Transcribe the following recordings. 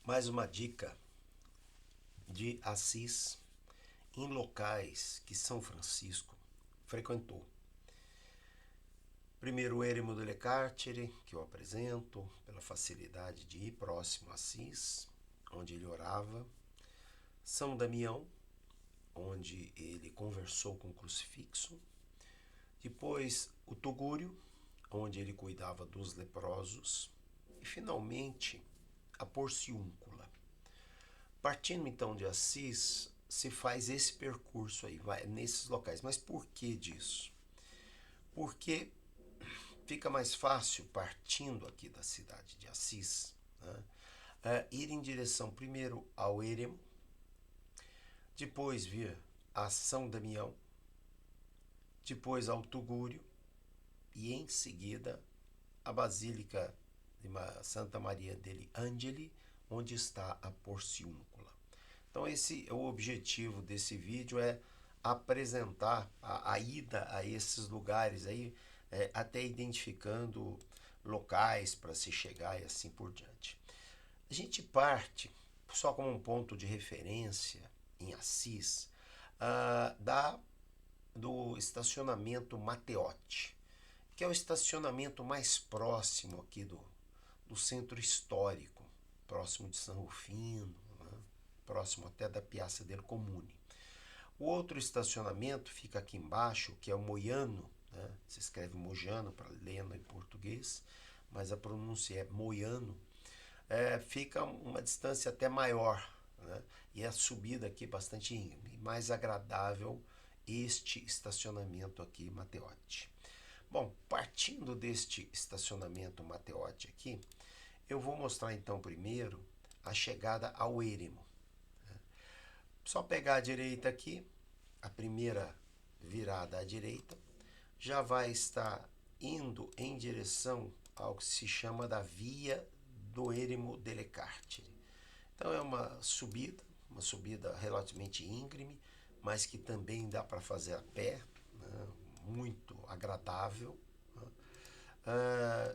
Mais uma dica de Assis em locais que São Francisco frequentou. Primeiro, o Eremo delle Carceri, que eu apresento, pela facilidade de ir próximo a Assis, onde ele orava. São Damião, onde ele conversou com o crucifixo. Depois, o Tugúrio, onde ele cuidava dos leprosos. E, finalmente, a Porciúncula. Partindo então de Assis, se faz esse percurso aí, vai nesses locais. Mas por que disso? Porque fica mais fácil, partindo aqui da cidade de Assis, né, ir em direção primeiro ao Eremo, depois vir a São Damião, depois ao Tugúrio e em seguida a Basílica de Santa Maria degli Angeli, onde está a Porciúncula. Então esse é o objetivo desse vídeo, é apresentar a ida a esses lugares aí, até identificando locais para se chegar e assim por diante. A gente parte, só como um ponto de referência em Assis, do estacionamento Matteotti, que é o estacionamento mais próximo aqui do centro histórico, próximo de San Rufino, né? Próximo até da Piazza del Comune. O outro estacionamento fica aqui embaixo, que é o Moiano, né? Se escreve Mojano para lendo em português, mas a pronúncia é Moiano. Fica uma distância até maior, né? E a subida aqui bastante íngreme, mais agradável este estacionamento aqui, Matteotti. Bom, partindo deste estacionamento Matteotti aqui, eu vou mostrar então primeiro a chegada ao Eremo. Só pegar a direita aqui, a primeira virada à direita, já vai estar indo em direção ao que se chama da Via do Eremo delle Carceri. Então é uma subida relativamente íngreme, mas que também dá para fazer a pé, né? Muito agradável.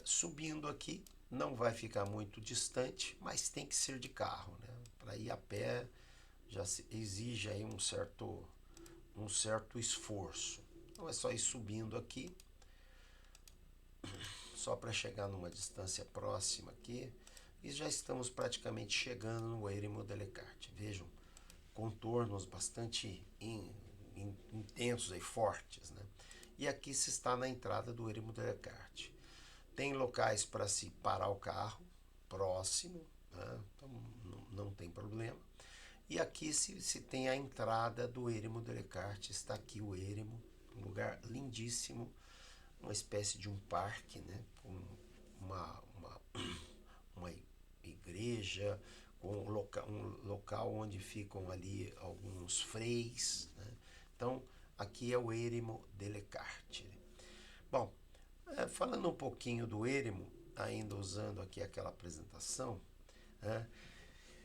Subindo aqui, não vai ficar muito distante, mas tem que ser de carro, né? Para ir a pé já exige aí um certo esforço. Então é só ir subindo aqui, só para chegar numa distância próxima aqui, e já estamos praticamente chegando no Eremo delle Carceri. Vejam, contornos bastante intensos e fortes, né? E aqui se está na entrada do Eremo delle Carceri. Tem locais para se parar o carro próximo, né? Então não tem problema. E aqui se tem a entrada do Eremo delle Carceri. Está aqui o Eremo, um lugar lindíssimo, uma espécie de um parque, né? Com uma igreja, com um local onde ficam ali alguns freis, né? Então aqui é o Eremo delle Carceri. Bom, falando um pouquinho do Eremo, ainda usando aqui aquela apresentação, né?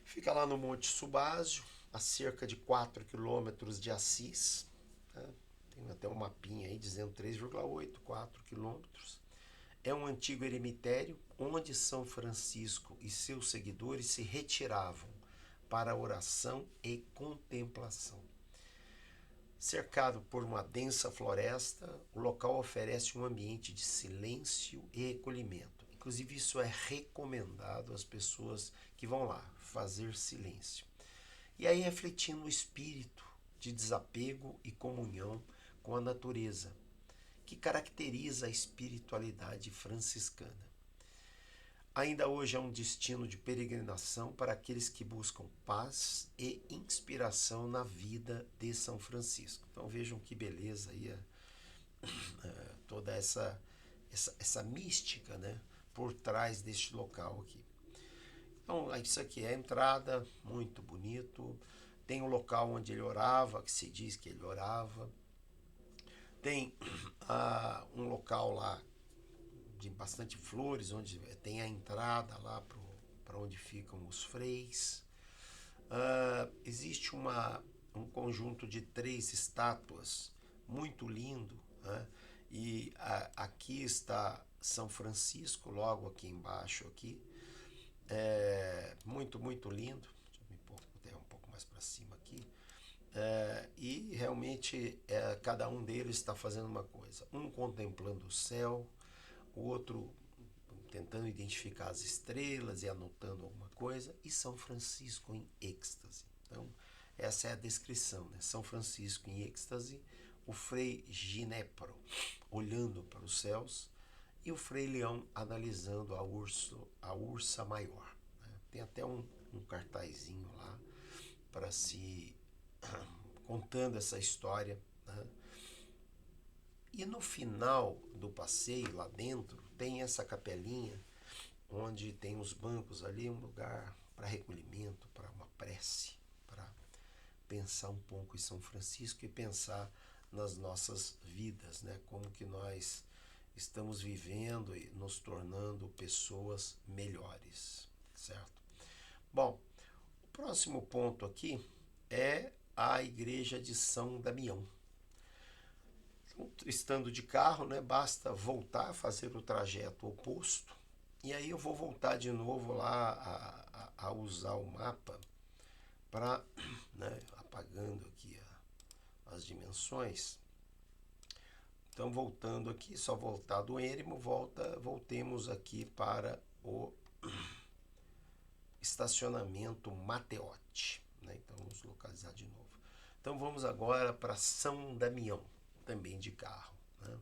Fica lá no Monte Subásio, a cerca de 4 quilômetros de Assis, né? Tem até um mapinha aí dizendo 3,8, 4 quilômetros. É um antigo eremitério onde São Francisco e seus seguidores se retiravam para oração e contemplação. Cercado por uma densa floresta, o local oferece um ambiente de silêncio e recolhimento. Inclusive, isso é recomendado às pessoas que vão lá fazer silêncio. E aí, refletindo o espírito de desapego e comunhão com a natureza, que caracteriza a espiritualidade franciscana. Ainda hoje é um destino de peregrinação para aqueles que buscam paz e inspiração na vida de São Francisco. Então vejam que beleza aí toda essa mística, né, por trás deste local aqui. Então isso aqui é a entrada, muito bonito. Tem o local onde ele orava, que se diz que ele orava. Tem um local lá de bastante flores, onde tem a entrada lá para onde ficam os freis. Existe um conjunto de 3 estátuas muito lindo, né? E aqui está São Francisco, logo aqui embaixo aqui. Muito muito, muito lindo. Deixa eu me pôr um pouco mais para cima aqui. E realmente cada um deles está fazendo uma coisa. Um contemplando o céu, o outro tentando identificar as estrelas e anotando alguma coisa, e São Francisco em êxtase. Então, essa é a descrição, né? São Francisco em êxtase, o Frei Ginepro olhando para os céus e o Frei Leão analisando a ursa maior. Né? Tem até um cartazinho lá para se contando essa história. Né? E no final do passeio, lá dentro, tem essa capelinha, onde tem os bancos ali, um lugar para recolhimento, para uma prece, para pensar um pouco em São Francisco e pensar nas nossas vidas, né? Como que nós estamos vivendo e nos tornando pessoas melhores, certo? Bom, o próximo ponto aqui é a igreja de São Damião. Estando de carro, né, basta voltar, fazer o trajeto oposto, e aí eu vou voltar de novo lá a usar o mapa para, né, apagando aqui as dimensões. Então, voltando aqui, só voltar do Eremo, voltemos aqui para o estacionamento Mateote. Né? Então, vamos localizar de novo. Então, vamos agora para São Damião, também de carro. Né?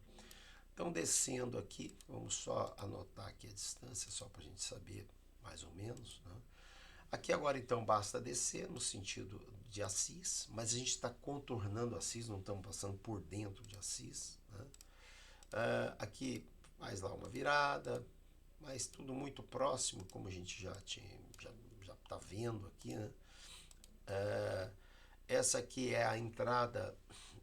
Então, descendo aqui, vamos só anotar aqui a distância, só para a gente saber mais ou menos. Né? Aqui agora, então, basta descer no sentido de Assis, mas a gente está contornando Assis, não estamos passando por dentro de Assis. Né? Aqui faz lá uma virada, mas tudo muito próximo, como a gente já está vendo aqui. Né? Essa aqui é a entrada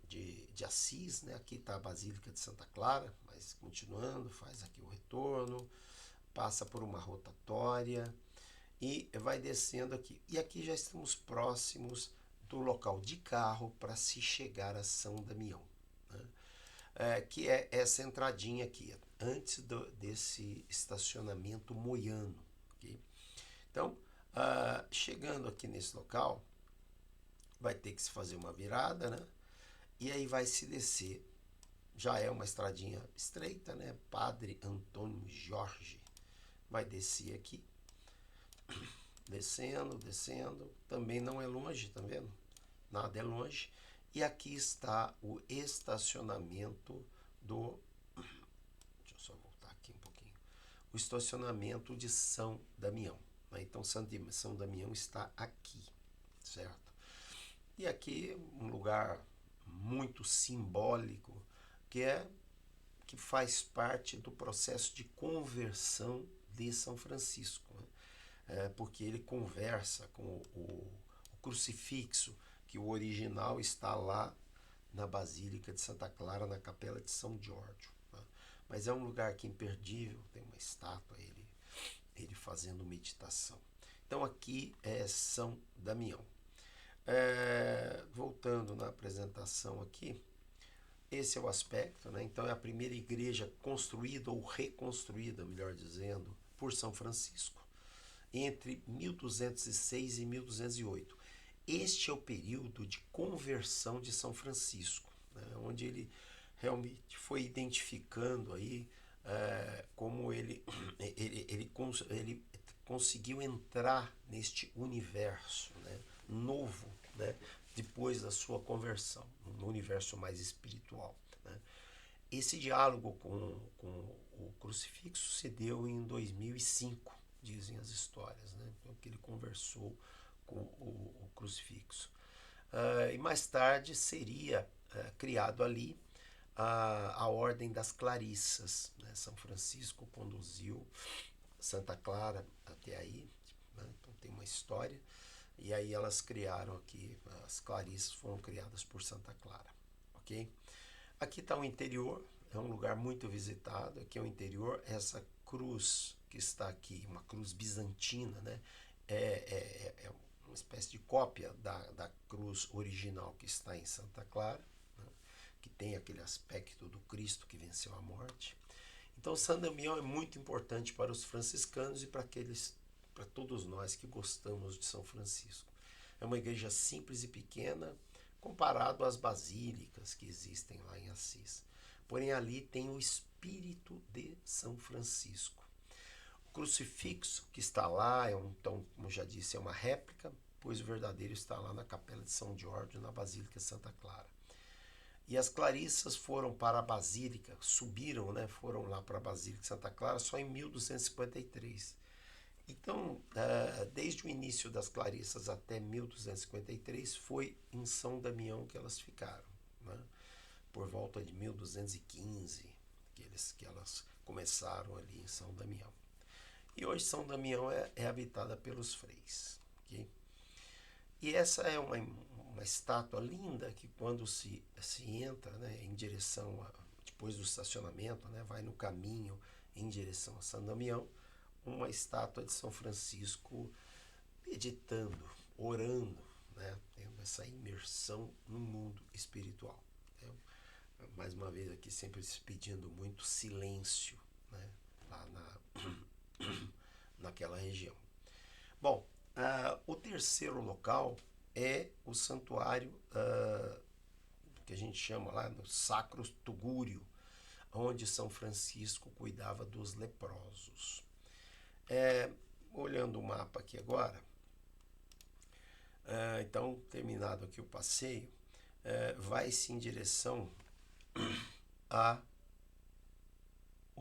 de Assis, né? Aqui está a Basílica de Santa Clara, mas continuando, faz aqui o retorno, passa por uma rotatória e vai descendo aqui. E aqui já estamos próximos do local de carro para se chegar a São Damião, né? Que é essa entradinha aqui, antes desse estacionamento moiano. Okay? Então, chegando aqui nesse local, vai ter que se fazer uma virada, né? E aí vai se descer. Já é uma estradinha estreita, né? Padre Antônio Jorge vai descer aqui. Descendo, descendo. Também não é longe, tá vendo? Nada é longe. E aqui está o estacionamento do... Deixa eu só voltar aqui um pouquinho. O estacionamento de São Damião. Né? Então, São Damião está aqui, certo? E aqui um lugar muito simbólico, que faz parte do processo de conversão de São Francisco, né? Porque ele conversa com o crucifixo, que o original está lá na Basílica de Santa Clara, na Capela de São Giorgio. Né? Mas é um lugar aqui imperdível, tem uma estátua, ele fazendo meditação. Então aqui é São Damião. Voltando na apresentação aqui, esse é o aspecto, né? Então é a primeira igreja construída ou reconstruída, melhor dizendo, por São Francisco, entre 1206 e 1208. Este é o período de conversão de São Francisco, né? Onde ele realmente foi identificando aí como ele conseguiu entrar neste universo, né? Novo, né? Depois da sua conversão, no universo mais espiritual. Né? Esse diálogo com o crucifixo se deu em 2005, dizem as histórias, né? Então, que ele conversou com o crucifixo. E mais tarde seria criado ali a Ordem das Clarissas. Né? São Francisco conduziu Santa Clara até aí, né? Então tem uma história. E aí elas criaram aqui, as Clarissas foram criadas por Santa Clara, ok? Aqui está o interior, é um lugar muito visitado, aqui é o interior, essa cruz que está aqui, uma cruz bizantina, né? É uma espécie de cópia da cruz original que está em Santa Clara, né? Que tem aquele aspecto do Cristo que venceu a morte. Então, São Damião é muito importante para os franciscanos e para para todos nós que gostamos de São Francisco. É uma igreja simples e pequena, comparado às basílicas que existem lá em Assis. Porém, ali tem o espírito de São Francisco. O crucifixo que está lá, então, como já disse, é uma réplica, pois o verdadeiro está lá na Capela de São Jorge, na Basílica Santa Clara. E as Clarissas foram para a Basílica, subiram, né, foram lá para a Basílica Santa Clara só em 1253. Então, desde o início das Clarissas até 1253, foi em São Damião que elas ficaram, né? Por volta de 1215, que elas começaram ali em São Damião. E hoje São Damião é habitada pelos freis. Okay? E essa é uma estátua linda que quando se entra, né, em direção, depois do estacionamento, né, vai no caminho em direção a São Damião, uma estátua de São Francisco meditando, orando, né, tendo essa imersão no mundo espiritual. Né? Mais uma vez aqui sempre se pedindo muito silêncio, né, lá naquela região. Bom, o terceiro local é o santuário que a gente chama lá no Sacro Tugúrio, onde São Francisco cuidava dos leprosos. Olhando o mapa aqui agora, então, terminado aqui o passeio, vai-se em direção ao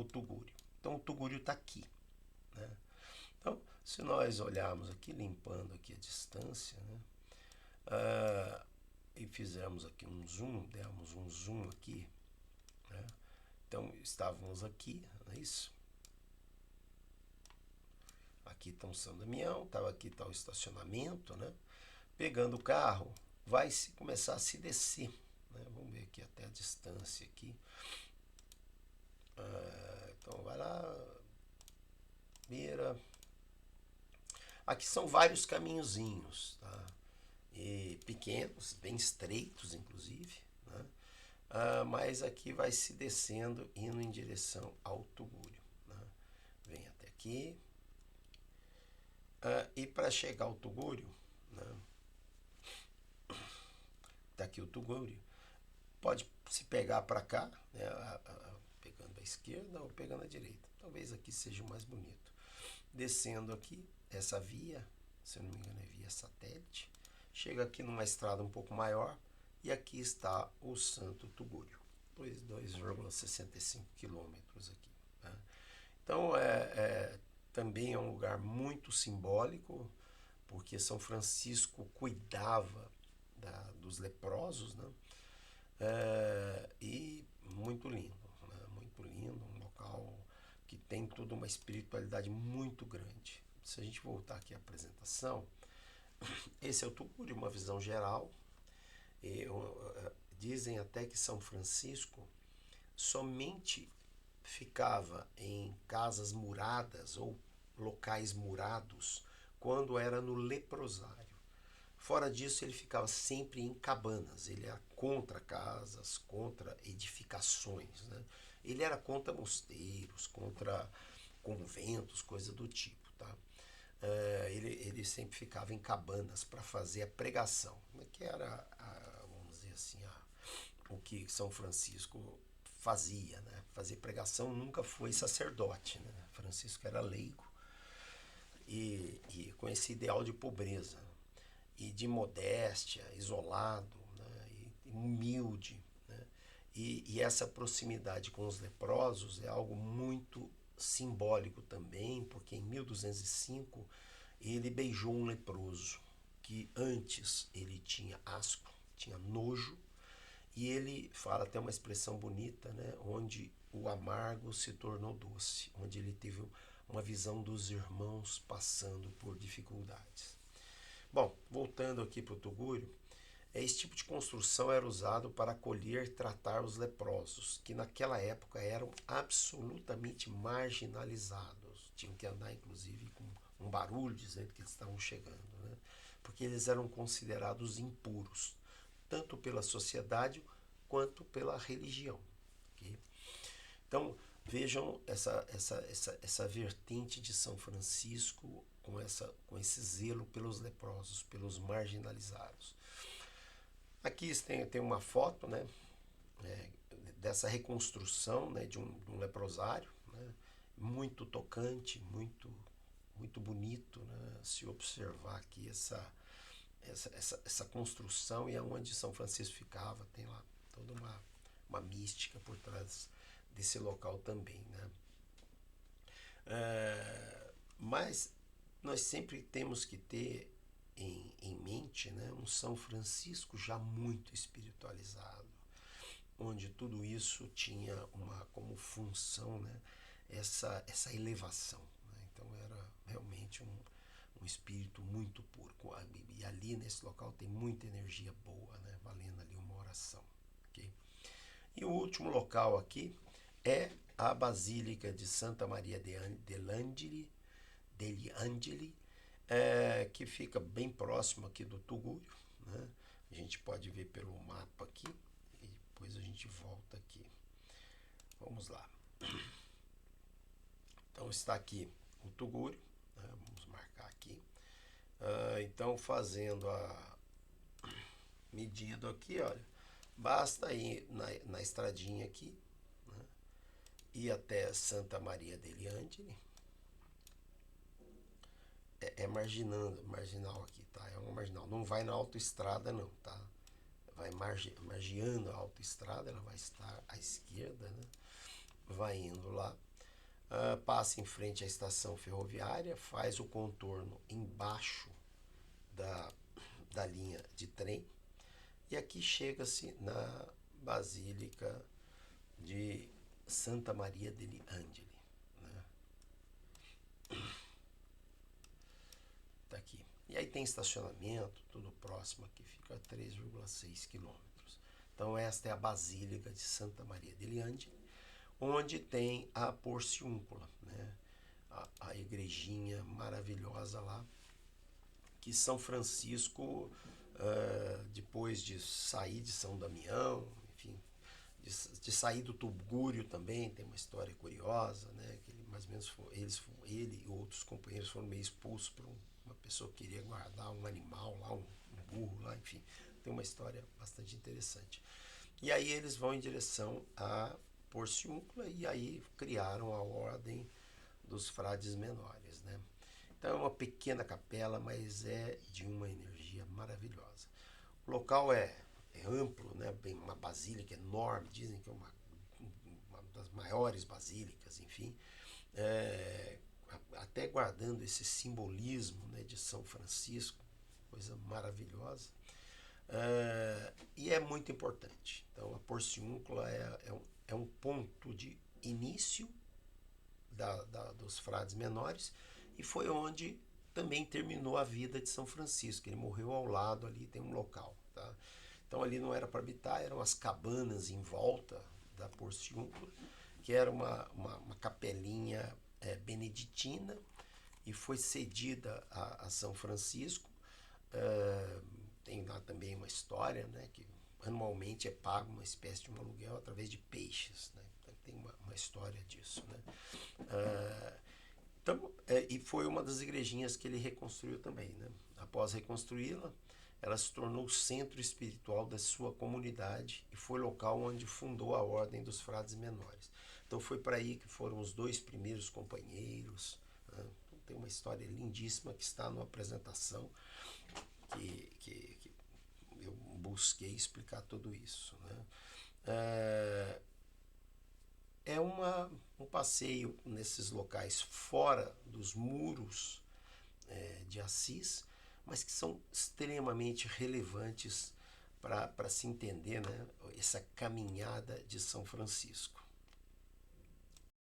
Tugúrio. Então, o Tugúrio está aqui, né? Então, se nós olharmos aqui, limpando aqui a distância, né, e fizermos aqui um zoom, demos um zoom aqui, né? Então, estávamos aqui, não é isso? Aqui está o São Damião, aqui está o estacionamento, né? Pegando o carro, vai começar a se descer, né? Vamos ver aqui até a distância aqui. Então, vai lá, mira. Aqui são vários caminhozinhos, tá? E pequenos, bem estreitos, inclusive, né? Mas aqui vai se descendo, indo em direção ao Tugúrio, né? Vem até aqui. E para chegar ao Tugúrio, né? Tá aqui o Tugúrio. Pode se pegar para cá, né? Pegando a esquerda ou pegando a direita. Talvez aqui seja o mais bonito. Descendo aqui, essa via, se eu não me engano é via satélite, chega aqui numa estrada um pouco maior e aqui está o Santo Tugúrio, 2,65 quilômetros aqui, né? Então, também é um lugar muito simbólico, porque São Francisco cuidava dos leprosos, né? E muito lindo, né? Muito lindo, um local que tem toda uma espiritualidade muito grande. Se a gente voltar aqui à apresentação, esse é o Tugúrio, uma visão geral. Dizem até que São Francisco somente ficava em casas muradas ou locais murados quando era no leprosário. Fora disso, ele ficava sempre em cabanas. Ele era contra casas, contra edificações, né? Ele era contra mosteiros, contra conventos, coisa do tipo, tá? Ele sempre ficava em cabanas para fazer a pregação, que era, vamos dizer assim, o que São Francisco fazia, né? Fazer pregação, nunca foi sacerdote, né? Francisco era leigo e com esse ideal de pobreza e de modéstia, isolado, né? E humilde, né? E essa proximidade com os leprosos é algo muito simbólico também, porque em 1205 ele beijou um leproso que antes ele tinha asco, tinha nojo, e ele fala até uma expressão bonita, né, onde o amargo se tornou doce, onde ele teve uma visão dos irmãos passando por dificuldades. Bom, voltando aqui para o Tugúrio, esse tipo de construção era usado para acolher e tratar os leprosos, que naquela época eram absolutamente marginalizados. Tinham que andar, inclusive, com um barulho dizendo que eles estavam chegando, né? Porque eles eram considerados impuros, tanto pela sociedade quanto pela religião. Okay? Então, vejam essa vertente de São Francisco com esse zelo pelos leprosos, pelos marginalizados. Aqui tem uma foto, né, dessa reconstrução, né, de um leprosário, né, muito tocante, muito bonito, né, se observar aqui essa construção e aonde São Francisco ficava, tem lá toda uma mística por trás desse local também, né? Mas nós sempre temos que ter em mente, né, um São Francisco já muito espiritualizado, onde tudo isso tinha como função, né, essa elevação, né? Então era realmente um espírito muito puro. E ali nesse local tem muita energia boa, né, valendo ali uma oração. Okay? E o último local aqui é a Basílica de Santa Maria degli Angeli, que fica bem próximo aqui do Tugúrio, né? A gente pode ver pelo mapa aqui e depois a gente volta aqui. Vamos lá. Então está aqui o Tugúrio, né? Vamos marcar aqui. Então fazendo medindo aqui, olha, basta ir na estradinha aqui, né? Ir até Santa Maria degli Angeli. É marginal aqui, tá? É uma marginal. Não vai na autoestrada, não, tá? Vai margeando a autoestrada, ela vai estar à esquerda, né? Vai indo lá, passa em frente à estação ferroviária, faz o contorno embaixo da linha de trem e aqui chega-se na Basílica de Santa Maria degli Angeli. Tá aqui. E aí tem estacionamento, tudo próximo aqui, fica a 3,6 quilômetros. Então esta é a Basílica de Santa Maria degli Angeli, onde tem a Porciúncula, né? A igrejinha maravilhosa lá, que São Francisco, depois de sair de São Damião, enfim, de sair do Tugúrio também, tem uma história curiosa, né? Que ele, mais ou menos, ele e outros companheiros foram meio expulsos por uma pessoa que queria guardar um animal lá, um burro lá, enfim, tem uma história bastante interessante. E aí eles vão em direção a Porciúncula e aí criaram a Ordem dos Frades Menores, né? Então é uma pequena capela, mas é de uma energia maravilhosa. O local é amplo, né? Bem, uma basílica enorme, dizem que é uma das maiores basílicas, enfim, até guardando esse simbolismo, né, de São Francisco, coisa maravilhosa. E é muito importante. Então a Porciúncula é um ponto de início dos frades menores e foi onde também terminou a vida de São Francisco. Ele morreu ao lado, ali tem um local, tá? Então ali não era para habitar, eram as cabanas em volta da Porciúncula, que era uma capelinha beneditina e foi cedida a São Francisco. Tem lá também uma história, né, que anualmente é pago uma espécie de um aluguel através de peixes, né? Então, tem uma história disso, né? Então, e foi uma das igrejinhas que ele reconstruiu também, né? Após reconstruí-la, ela se tornou o centro espiritual da sua comunidade e foi local onde fundou a Ordem dos Frades Menores. Então foi para aí que foram os 2 primeiros companheiros, né? Então, tem uma história lindíssima que está numa apresentação que eu busquei explicar tudo isso, né? É um passeio nesses locais fora dos muros de Assis, mas que são extremamente relevantes para se entender, né, essa caminhada de São Francisco.